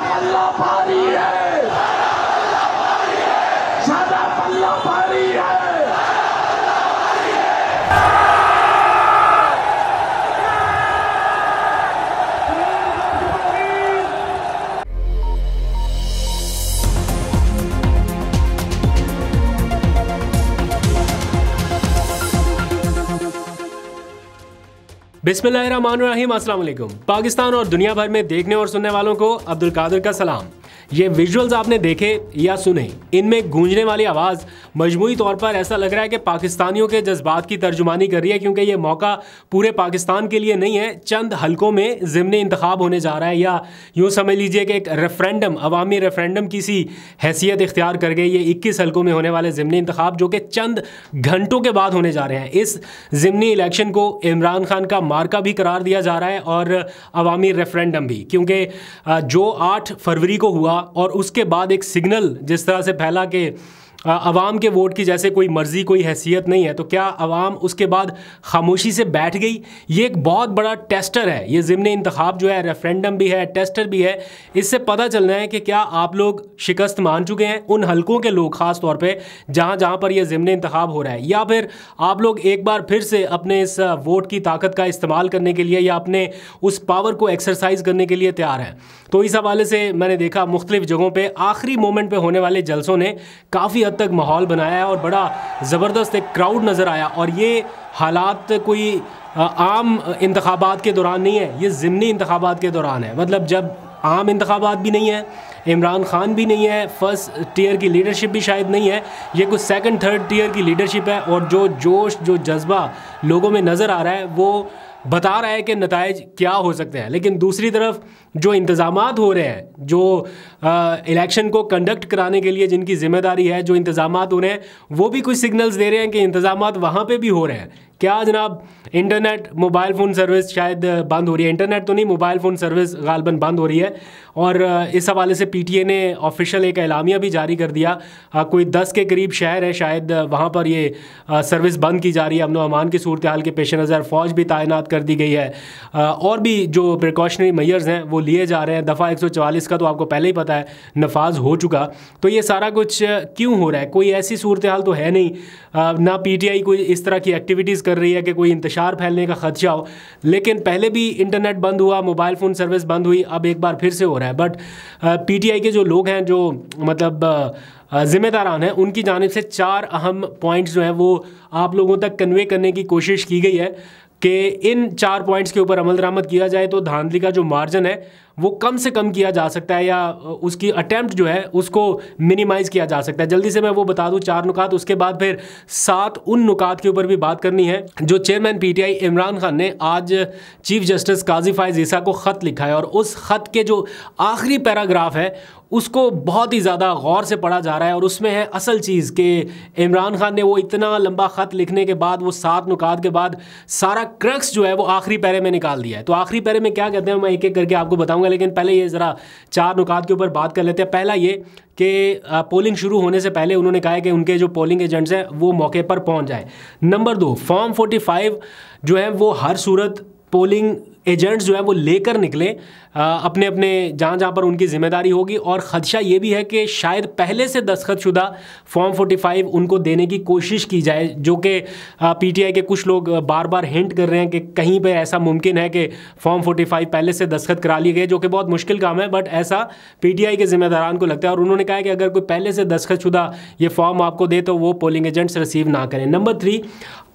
पल्ला भारी है, सादा पल्ला भारी है। बिस्मिल्लाहिर्रहमानिर्रहीम, अस्सलाम वालेकुम। पाकिस्तान और दुनिया भर में देखने और सुनने वालों को अब्दुल कादिर का सलाम। ये विजुअल्स आपने देखे या सुने, इनमें गूंजने वाली आवाज़ मजमूई तौर पर ऐसा लग रहा है कि पाकिस्तानियों के जज्बात की तर्जुमानी कर रही है, क्योंकि ये मौका पूरे पाकिस्तान के लिए नहीं है। चंद हलकों में ज़िमनी इंतखाब होने जा रहा है, या यूँ समझ लीजिए कि एक रेफरेंडम, अवामी रेफरेंडम की सी हैसियत इख्तियार कर गई। ये 21 हलकों में होने वाले ज़िमनी इंतखाब जो कि चंद घंटों के बाद होने जा रहे हैं। इस ज़िमनी इलेक्शन को इमरान खान का मार्का भी करार दिया जा रहा है और अवामी रेफरेंडम भी, क्योंकि जो 8 फरवरी को हुआ और उसके बाद एक सिग्नल जिस तरह से फैला कि अवाम के वोट की जैसे कोई मर्ज़ी, कोई हैसियत नहीं है, तो क्या अवाम उसके बाद खामोशी से बैठ गई? ये एक बहुत बड़ा टेस्टर है। ये ज़िमनी इंतखाब जो है रेफरेंडम भी है, टेस्टर भी है। इससे पता चलना है कि क्या आप लोग शिकस्त मान चुके हैं, उन हलकों के लोग ख़ास तौर पे जहाँ जहाँ पर यह ज़िमनी इंतखाब हो रहा है, या फिर आप लोग एक बार फिर से अपने इस वोट की ताकत का इस्तेमाल करने के लिए या अपने उस पावर को एक्सरसाइज करने के लिए तैयार हैं। तो इस हवाले से मैंने देखा मुख्तलिफ जगहों पर आखिरी मोमेंट पर होने वाले जलसों ने काफ़ी तक माहौल बनाया है और बड़ा ज़बरदस्त एक क्राउड नज़र आया। और ये हालात कोई आम इंतखाबात के दौरान नहीं है, ये ज़िमनी इंतखाबात के दौरान है। मतलब जब आम इंतखाबात भी नहीं है, इमरान खान भी नहीं है, फर्स्ट टीयर की लीडरशिप भी शायद नहीं है, ये कुछ सेकंड थर्ड टीयर की लीडरशिप है। और जो जोश, जो जज्बा लोगों में नज़र आ रहा है वो बता रहा है कि नताइज क्या हो सकते हैं। लेकिन दूसरी तरफ जो इंतज़ामात हो रहे हैं, जो इलेक्शन को कंडक्ट कराने के लिए जिनकी ज़िम्मेदारी है, जो इंतज़ामात हो रहे हैं, वो भी कुछ सिग्नल्स दे रहे हैं कि इंतज़ामात वहाँ पे भी हो रहे हैं। क्या जनाब? इंटरनेट, मोबाइल फ़ोन सर्विस शायद बंद हो रही है। इंटरनेट तो नहीं, मोबाइल फ़ोन सर्विस गालबन बंद हो रही है। और इस हवाले से PTI ने ऑफिशियल एक एलामिया भी जारी कर दिया। कोई 10 के करीब शहर है शायद, वहाँ पर ये सर्विस बंद की जा रही है। अमन व अमान की सूरत हाल के पेश नज़र फ़ौज भी तैनात कर दी गई है, और भी जो प्रिकॉशनरी मेजर्स हैं वो लिए जा रहे हैं। दफ़ा 144 का तो आपको पहले ही पता है नफाज हो चुका। तो ये सारा कुछ क्यों हो रहा है? कोई ऐसी सूरत हाल तो है नहीं, ना PTI कोई इस तरह की एक्टिविटीज़ कर रही है कि कोई इंतशार फैलने का खदशा हो। लेकिन पहले भी इंटरनेट बंद हुआ, मोबाइल फ़ोन सर्विस बंद हुई, अब एक बार फिर से हो रहा है। बट PTI के जो लोग हैं, जो मतलब ज़िम्मेदारान हैं, उनकी जानिब से 4 अहम पॉइंट्स जो हैं वो आप लोगों तक कन्वे करने की कोशिश की गई है कि इन 4 पॉइंट्स के ऊपर अमल दरामद किया जाए तो धांधली का जो मार्जिन है वो कम से कम किया जा सकता है, या उसकी अटैम्प्ट जो है उसको मिनिमाइज़ किया जा सकता है। जल्दी से मैं वो बता दूं 4 नुकात, उसके बाद फिर 7 उन नुकात के ऊपर भी बात करनी है जो चेयरमैन PTI इमरान खान ने आज चीफ जस्टिस काजी फायज़ ईसा को ख़त लिखा है। और उस ख़त के जो आखिरी पैराग्राफ है उसको बहुत ही ज़्यादा गौर से पढ़ा जा रहा है, और उसमें है असल चीज़ कि इमरान खान ने वो इतना लंबा ख़त लिखने के बाद, वो 7 नुकात के बाद, सारा क्रक्स जो है वो आखिरी पैरे में निकाल दिया है। तो आखिरी पैरे में क्या कहते हैं मैं एक एक करके आपको बताऊंगा, लेकिन पहले ये ज़रा 4 नुकात के ऊपर बात कर लेते हैं। पहला ये कि पोलिंग शुरू होने से पहले उन्होंने कहा है कि उनके जो पोलिंग एजेंट्स हैं वो मौके पर पहुंच जाए। नंबर 2, फॉर्म 45 जो है वो हर सूरत पोलिंग एजेंट्स जो है वो लेकर निकले अपने अपने जहाँ जहाँ पर उनकी ज़िम्मेदारी होगी। और ख़दशा ये भी है कि शायद पहले से दस्तखतशुदा फॉर्म 45 उनको देने की कोशिश की जाए, जो कि PTI के कुछ लोग बार बार हिंट कर रहे हैं कि कहीं पे ऐसा मुमकिन है कि फॉर्म 45 पहले से दस्तखत करा लिए गए, जो कि बहुत मुश्किल काम है, बट ऐसा PTI के ज़िम्मेदारान को लगता है। और उन्होंने कहा है कि अगर कोई पहले से दस्तखतशुदा ये फॉर्म आपको दे तो वो पोलिंग एजेंट्स रिसीव ना करें। नंबर 3,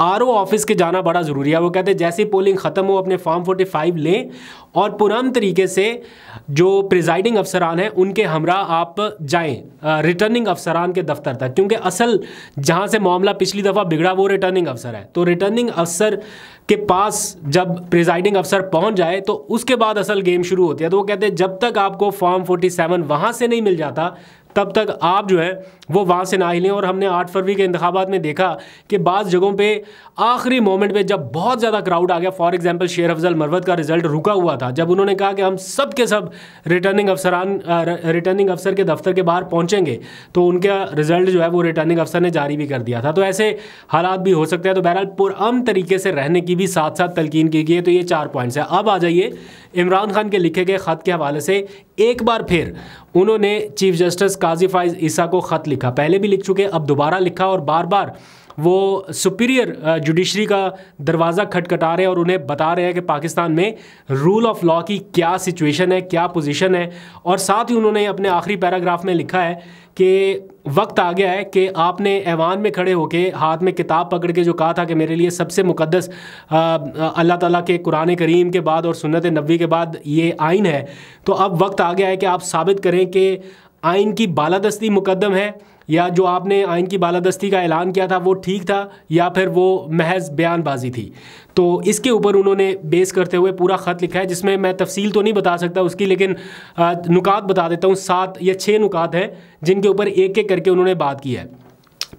RO ऑफिस के जाना बड़ा ज़रूरी है। वो कहते हैं जैसे ही पोलिंग ख़त्म हो अपने फॉर्म 45 लें और पुरअमन तरीके से जो प्रिजाइडिंग अफसरान हैं उनके हमरा आप जाएं रिटर्निंग अफसरान के दफ्तर तक, क्योंकि असल जहां से मामला पिछली दफ़ा बिगड़ा वो रिटर्निंग अफसर है। तो रिटर्निंग अफसर के पास जब प्रिजाइडिंग अफसर पहुंच जाए तो उसके बाद असल गेम शुरू होती है। तो वो कहते हैं जब तक आपको फॉर्म 47 वहाँ से नहीं मिल जाता तब तक आप जो है वो वहाँ से ना हिलें। और हमने 8 फरवरी के इंतखाबात में देखा कि बाज़ जगहों पे आखिरी मोमेंट पे जब बहुत ज़्यादा क्राउड आ गया, फॉर एग्जांपल शेर अफजल मरवत का रिज़ल्ट रुका हुआ था, जब उन्होंने कहा कि हम सब के सब रिटर्निंग अफसर के दफ्तर के बाहर पहुँचेंगे, तो उनका रिज़ल्ट जो है वो रिटर्निंग अफसर ने जारी भी कर दिया था। तो ऐसे हालात भी हो सकते हैं। तो बहरहाल पुरअमन तरीके से रहने की भी साथ साथ तलकीन की गई है। तो ये 4 पॉइंट्स है। अब आ जाइए इमरान खान के लिखे गए ख़त के हवाले से। एक बार फिर उन्होंने चीफ जस्टिस काजी फाइज ईसा को ख़त लिखा, पहले भी लिख चुके, अब दोबारा लिखा और बार बार वो सुपीरियर जुडिशरी का दरवाज़ा खटखटा रहे हैं और उन्हें बता रहे हैं कि पाकिस्तान में रूल ऑफ लॉ की क्या सिचुएशन है, क्या पोजीशन है। और साथ ही उन्होंने अपने आखिरी पैराग्राफ में लिखा है कि वक्त आ गया है कि आपने ऐवान में खड़े होके हाथ में किताब पकड़ के जो कहा था कि मेरे लिए सबसे मुकद्दस अल्लाह ताला के कुरान करीम के बाद और सुन्नत नबी के बाद ये आइन है, तो अब वक्त आ गया है कि आप साबित करें कि आइन की बालादस्ती मुकद्दम है, या जो आपने आइन की बालादस्ती का ऐलान किया था वो ठीक था, या फिर वो महज बयानबाजी थी। तो इसके ऊपर उन्होंने बेस करते हुए पूरा ख़त लिखा है, जिसमें मैं तफसील तो नहीं बता सकता उसकी, लेकिन नुकात बता देता हूँ। 7 या 6 नुकात हैं जिनके ऊपर एक एक करके उन्होंने बात की है।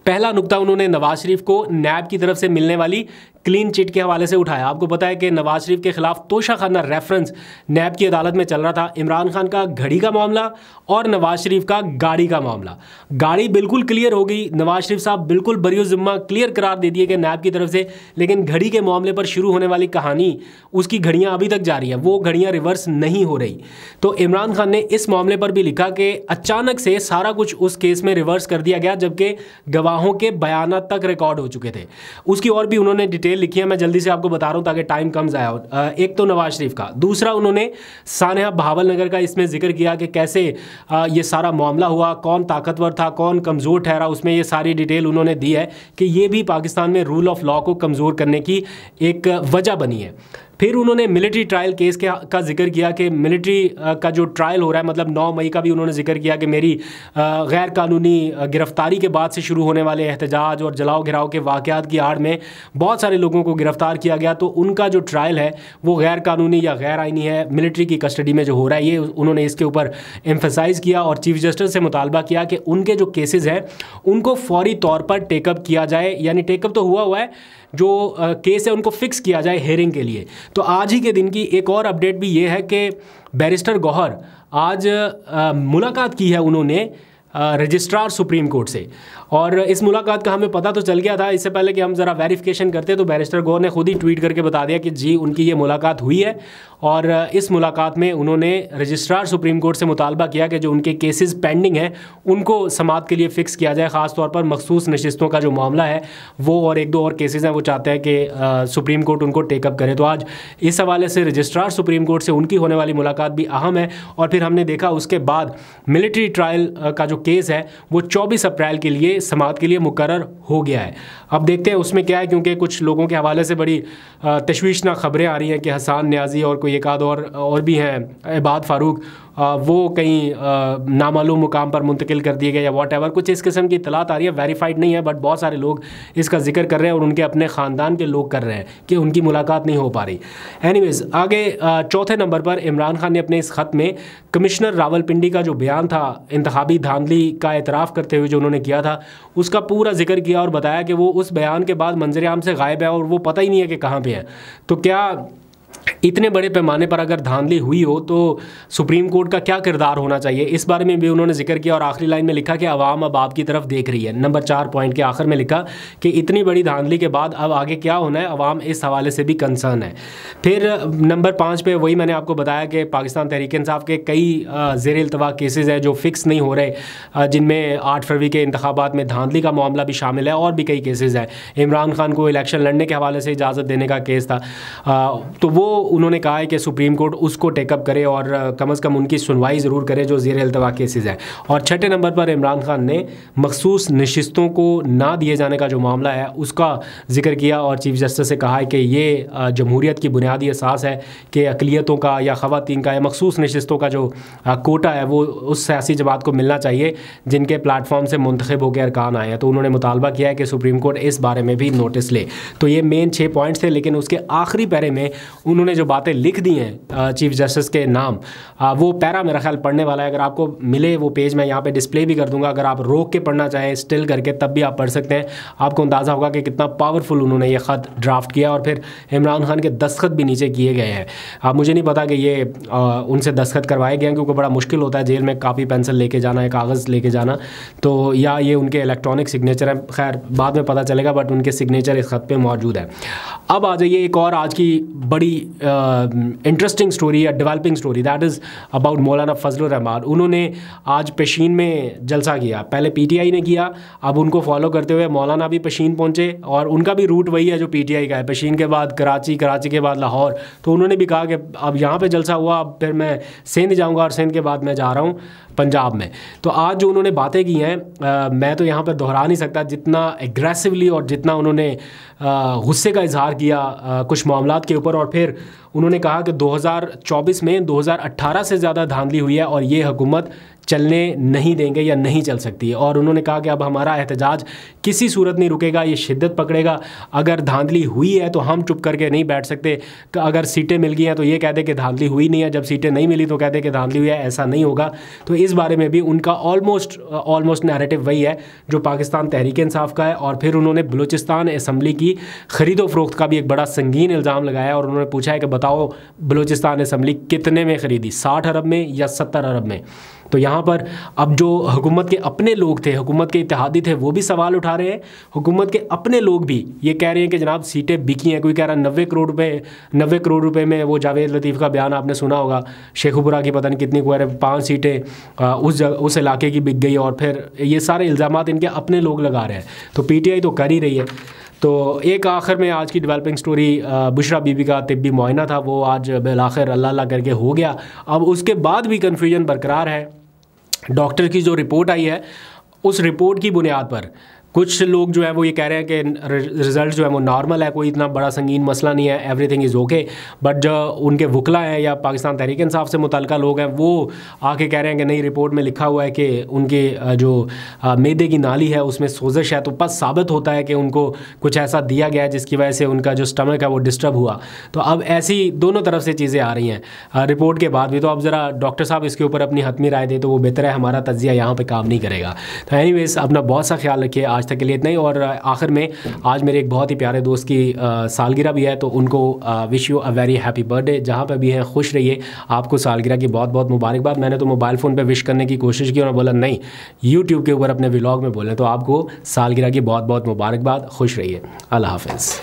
पहला नुकता उन्होंने नवाज शरीफ को नैब की तरफ से मिलने वाली क्लीन चिट के हवाले से उठाया। आपको पता है कि नवाज शरीफ के खिलाफ तोशाखाना रेफरेंस नैब की अदालत में चल रहा था। इमरान खान का घड़ी का मामला और नवाज शरीफ का गाड़ी का मामला। गाड़ी बिल्कुल क्लियर हो गई, नवाज शरीफ साहब बिल्कुल बरी ज़िम्मा क्लियर करार दे दिए कि नैब की तरफ से, लेकिन घड़ी के मामले पर शुरू होने वाली कहानी, उसकी घड़ियाँ अभी तक जारी है, वो घड़ियाँ रिवर्स नहीं हो रही। तो इमरान खान ने इस मामले पर भी लिखा कि अचानक से सारा कुछ उस केस में रिवर्स कर दिया गया, जबकि गवाहों के बयान तक रिकॉर्ड हो चुके थे। उसकी और भी उन्होंने डिटेल लिखी है, मैं जल्दी से आपको बता रहा हूं ताकि टाइम कम ज़ाया हो। एक तो नवाज शरीफ का, दूसरा उन्होंने सानेहा बहावल नगर का इसमें जिक्र किया कि कैसे ये सारा मामला हुआ, कौन ताकतवर था, कौन कमज़ोर ठहरा, उसमें ये सारी डिटेल उन्होंने दी है कि ये भी पाकिस्तान में रूल ऑफ लॉ को कमज़ोर करने की एक वजह बनी है। फिर उन्होंने मिलिट्री ट्रायल केस का जिक्र किया कि मिलिट्री का जो ट्रायल हो रहा है, मतलब 9 मई का भी उन्होंने जिक्र किया कि मेरी गैर कानूनी गिरफ्तारी के बाद से शुरू होने वाले एहतजाज और जलाओ घिराव के वाक़यात की आड़ में बहुत सारे लोगों को गिरफ्तार किया गया, तो उनका जो ट्रायल है वो गैर कानूनी या गैर आइनी है, मिलिट्री की कस्टडी में जो हो रहा है, ये उन्होंने इसके ऊपर एम्फेसाइज़ किया और चीफ जस्टिस से मुतालबा किया कि उनके जो केसेस हैं उनको फौरी तौर पर टेकअप किया जाए, यानी टेकअप तो हुआ है, जो केस है उनको फिक्स किया जाए हेयरिंग के लिए। तो आज ही के दिन की एक और अपडेट भी ये है कि बैरिस्टर गौहर आज मुलाकात की है उन्होंने रजिस्ट्रार सुप्रीम कोर्ट से, और इस मुलाकात का हमें पता तो चल गया था इससे पहले कि हम ज़रा वेरिफिकेशन करते, तो बैरिस्टर गौहर ने खुद ही ट्वीट करके बता दिया कि जी उनकी ये मुलाकात हुई है, और इस मुलाकात में उन्होंने रजिस्ट्रार सुप्रीम कोर्ट से मुतालबा किया कि जो उनके केसेस पेंडिंग हैं उनको समाअत के लिए फ़िक्स किया जाए, ख़ास तौर पर मखसूस नशिस्तों का जो मामला है वो और 1-2 और केसेस हैं वो चाहते हैं कि सुप्रीम कोर्ट उनको टेकअप करे। तो आज इस हवाले से रजिस्ट्रार सुप्रीम कोर्ट से उनकी होने वाली मुलाकात भी अहम है। और फिर हमने देखा उसके बाद मिलिट्री ट्रायल का जो केस है वो 24 अप्रैल के लिए समाअत के लिए मुकर्रर हो गया है। अब देखते हैं उसमें क्या है, क्योंकि कुछ लोगों के हवाले से बड़ी तशवीशनाक खबरें आ रही हैं कि हसन न्याजी और कोई एक आध और भी हैं, इबाद फ़ारूक, वो कहीं नामालूम मुकाम पर मुंतकिल कर दिए गए या वॉट एवर, कुछ इस किस्म की इतलात आ रही है, वेरीफाइड नहीं है, बट बहुत सारे लोग इसका जिक्र कर रहे हैं और उनके अपने ख़ानदान के लोग कर रहे हैं कि उनकी मुलाकात नहीं हो पा रही। एनीवेज़ आगे चौथे नंबर पर इमरान खान ने अपने इस ख़त में कमिश्नर रावलपिंडी का जो बयान था इंतखाबी धांधली का एतराफ़ करते हुए जो उन्होंने किया था उसका पूरा जिक्र किया और बताया कि वो उस बयान के बाद मंजर आम से गायब है और वो पता ही नहीं है कि कहाँ पे है। तो क्या इतने बड़े पैमाने पर अगर धांधली हुई हो तो सुप्रीम कोर्ट का क्या किरदार होना चाहिए, इस बारे में भी उन्होंने जिक्र किया। और आखिरी लाइन में लिखा कि अवाम अब आपकी तरफ देख रही है। नंबर 4 पॉइंट के आखिर में लिखा कि इतनी बड़ी धांधली के बाद अब आगे क्या होना है, अवाम इस हवाले से भी कंसर्न है। फिर नंबर 5 पे वही मैंने आपको बताया कि पाकिस्तान तहरीक इंसाफ के कई ज़ेर इल्तवा केसेस हैं जो फिक्स नहीं हो रहे, जिनमें 8 फरवरी के इंतखाबात में धांधली का मामला भी शामिल है और भी कई केसेस हैं। इमरान खान को इलेक्शन लड़ने के हवाले से इजाज़त देने का केस था, तो वो उन्होंने कहा है कि सुप्रीम कोर्ट उसको टेकअप करे और कम अज़ कम उनकी सुनवाई ज़रूर करे जो ज़ेर इल्तवा केसेस हैं। और छठे नंबर पर इमरान खान ने मखसूस नशिस्तों को ना दिए जाने का जो मामला है उसका जिक्र किया और चीफ जस्टिस से कहा है कि ये जमहूरियत की बुनियादी असास है कि अक़लियतों का या ख़वातीन का या मखसूस नशिस्तों का जो कोटा है वो उस सियासी जमात को मिलना चाहिए जिनके प्लेटफॉर्म से मुंतखब होकर अरकान आए हैं। तो उन्होंने मुतालबा किया है कि सुप्रीम कोर्ट इस बारे में भी नोटिस ले। तो ये मेन 6 पॉइंट्स थे, लेकिन उसके आखिरी पैरे में उन्होंने जो बातें लिख दी हैं चीफ जस्टिस के नाम, वो पैरा मेरा ख्याल पढ़ने वाला है। अगर आपको मिले वो पेज मैं यहाँ पे डिस्प्ले भी कर दूंगा, अगर आप रोक के पढ़ना चाहें स्टिल करके तब भी आप पढ़ सकते हैं। आपको अंदाज़ा होगा कि कितना पावरफुल उन्होंने ये ख़त ड्राफ्ट किया और फिर इमरान खान के दस्तखत भी नीचे किए गए हैं। अब मुझे नहीं पता कि ये उनसे दस्तखत करवाए गए हैं, क्योंकि बड़ा मुश्किल होता है जेल में कापी पेंसिल लेके जाना है, कागज़ लेके जाना, तो या ये उनके इलेक्ट्रॉनिक सिग्नेचर हैं, खैर बाद में पता चलेगा, बट उनके सिग्नेचर इस ख़त पे मौजूद है। अब आ जाइए एक और आज की बड़ी इंटरेस्टिंग स्टोरी या developing story, that is about मौलाना फजलुर रहमान। उन्होंने आज पेशीन में जलसा किया, पहले पीटीआई ने किया, अब उनको फॉलो करते हुए मौलाना भी पेशीन पहुंचे और उनका भी रूट वही है जो पीटीआई का है, पेशीन के बाद कराची, कराची के बाद लाहौर। तो उन्होंने भी कहा कि अब यहाँ पे जलसा हुआ, अब फिर मैं सिंध जाऊँगा और सिंध के बाद मैं जा रहा हूँ पंजाब में। तो आज जो उन्होंने बातें की हैं मैं तो यहाँ पर दोहरा नहीं सकता, जितना एग्रेसिवली और जितना उन्होंने गुस्से का इजहार किया कुछ मामलात के ऊपर। और फिर उन्होंने कहा कि 2024 में 2018 से ज़्यादा धांधली हुई है और ये हुकूमत चलने नहीं देंगे या नहीं चल सकती है। और उन्होंने कहा कि अब हमारा एहतजाज किसी सूरत नहीं रुकेगा, ये शिद्दत पकड़ेगा। अगर धांधली हुई है तो हम चुप करके नहीं बैठ सकते, अगर सीटें मिल गई हैं तो ये कह दे कि धांधली हुई नहीं है, जब सीटें नहीं मिली तो कह दे कि धांधली हुई है, ऐसा नहीं होगा। तो इस बारे में भी उनका ऑलमोस्ट नैरेटिव वही है जो पाकिस्तान तहरीक इंसाफ का है। और फिर उन्होंने बलूचिस्तान असम्बली की ख़रीदो फ़रोख्त का भी एक बड़ा संगीन इल्ज़ाम लगाया और उन्होंने पूछा है कि बताओ बलूचिस्तान असम्बली कितने में ख़रीदी, 60 अरब में या 70 अरब में। तो यहाँ पर अब जो हुकूमत के अपने लोग थे, हुकूमत के इत्तेहादी थे, वो भी सवाल उठा रहे हैं। हुकूमत के अपने लोग भी ये कह रहे हैं कि जनाब सीटें बिकी हैं। कोई कह रहा है 90 करोड़ रुपए में, वो जावेद लतीफ़ का बयान आपने सुना होगा, शेखुपुरा की पता नहीं कितनी को 5 सीटें उस इलाके की बिक गई। और फिर ये सारे इल्ज़ामात इनके अपने लोग लगा रहे हैं, तो पीटीआई तो कर ही रही है। तो एक आखिर में आज की डेवलपिंग स्टोरी, बुशरा बीबी का तिब्बी मुआयना था, वो आज बिलाखिर अल्लाह अल्लाह करके हो गया। अब उसके बाद भी कन्फ्यूजन बरकरार है। डॉक्टर की जो रिपोर्ट आई है उस रिपोर्ट की बुनियाद पर कुछ लोग जो है वो ये कह रहे हैं कि रिज़ल्ट जो है वो नॉर्मल है, कोई इतना बड़ा संगीन मसला नहीं है, एवरीथिंग इज़ ओके। बट जो उनके वकला हैं या पाकिस्तान तहरीक इंसाफ से मुतल्लिक़ लोग हैं वो आके कह रहे हैं कि नहीं, रिपोर्ट में लिखा हुआ है कि उनके जो मैदे की नाली है उसमें सोजिश है, तो बस साबित होता है कि उनको कुछ ऐसा दिया गया है जिसकी वजह से उनका जो स्टमक है वो डिस्टर्ब हुआ। तो अब ऐसी दोनों तरफ से चीज़ें आ रही हैं रिपोर्ट के बाद भी। तो अब ज़रा डॉक्टर साहब इसके ऊपर अपनी हतमी राय दे तो वो बेहतर है, हमारा तज्जिया यहाँ पर काम नहीं करेगा। तो एनीवेज़ अपना बहुत सा ख्याल रखिए, आज तक के लिए इतना ही। और आखिर में आज मेरे एक बहुत ही प्यारे दोस्त की सालगिरह भी है, तो उनको wish you a very happy birthday. जहाँ पे भी हैं खुश रहिए, आपको सालगिरह की बहुत बहुत मुबारकबाद। मैंने तो मोबाइल फ़ोन पे विश करने की कोशिश की और बोला नहीं, यूट्यूब के ऊपर अपने व्लॉग में बोलें, तो आपको सालगिरह की बहुत बहुत मुबारकबाद। खुश रहिए, अल्लाह हाफ़िज़।